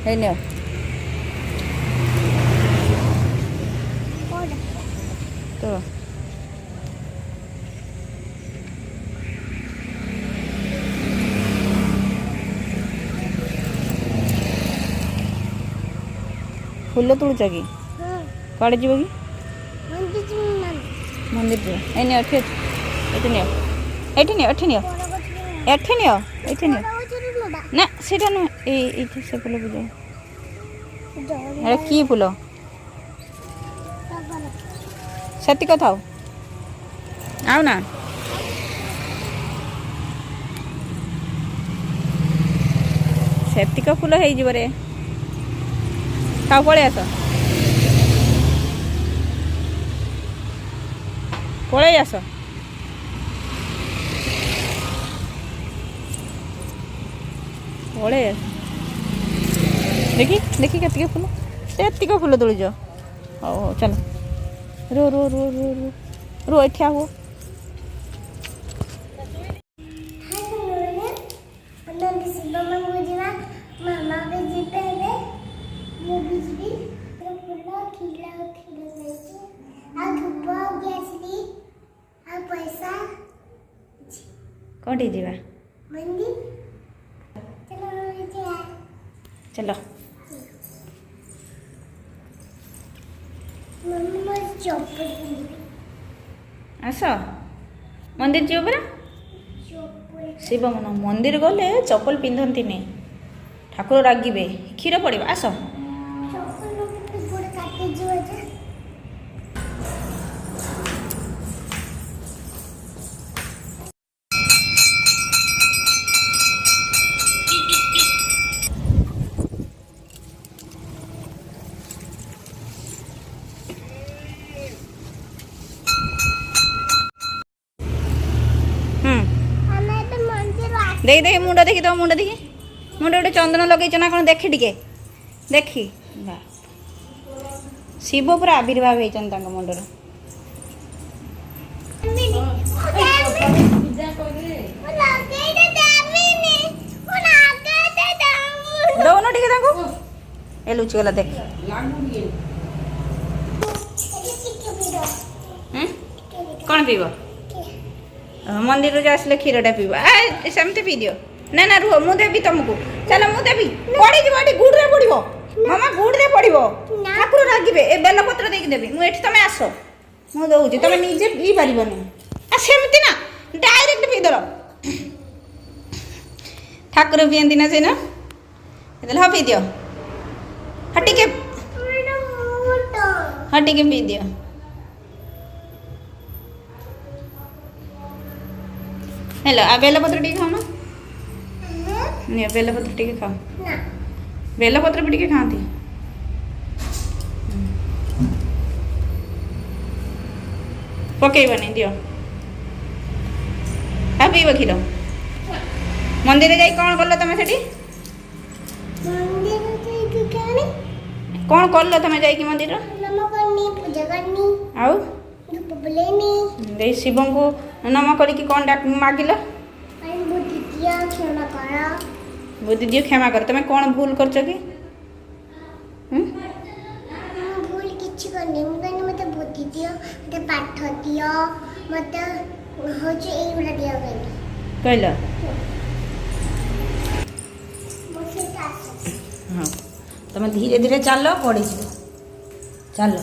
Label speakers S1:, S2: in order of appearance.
S1: हे neo तो फूल तुलुच कि कड़े जीव कि मंदिर जीव ए नियो एठी नियो एठी नियो एठी नियो एठी नियो एठी नियो ना सेटा न ए से फूल पूजा कि फूल सेतिक थाओ आउ ना सेतिक फूल हो रे थाओ पळे आस पळे आस पळे देखी देखी केतिक फूल सेतिक फूल तोड़ीज हो हो चलो रो रो रो रो रो रो एठिया हो कौटी जीवा चलो आस मंदिर जीव परा शिव मन मंदिर गले चप्पल पिंधती नहीं ठाकुर रागिबे क्षीर पड़े आस देखी देखी मुंड देखी तो मुंड देखी मुंड गोटे चंदन लगे ना कौन देखी टिके देखी शिव पूरा आविर्भाव होता मुंडर दौन टे ए लुचिगला देख कौन पीब मंदिर आसले क्षीरटा पीब सेमती पी दियो ना ना रुह मु देवी तुमको चलो मु देवी पड़ी जी गुड़ रे पड़ो मामा गुड़ रे पड़ो ठाकुर रागिबे ए बेलपत्र देकी देवी मु एठी तमे आसो मु दउची तमे निजे पी पारिबनी आ सेमती ना डायरेक्ट पी दलो ठाकुर पियंती ना से ना एदल हा पी दियो हटी के पी दियो हेलो आ बेलपत्र टी खाओ ना नहीं बेलपत्र टी खाओ बेलपत्र भी टी खाती पकईबनी दियो आ पीब क्षीर मंदिर जाई कौन कल तुम से कौन कल तुम जा मंदिर आउ शिव को नम कर कौन मागिल बुद्धि दियो क्षमा कर तुम कौन भूल कर
S2: मत बुद्धि दियो मत पाठ दियो मत होचे एगुला दियो
S1: कहल हाँ तुम धीरे धीरे चल पड़ी चल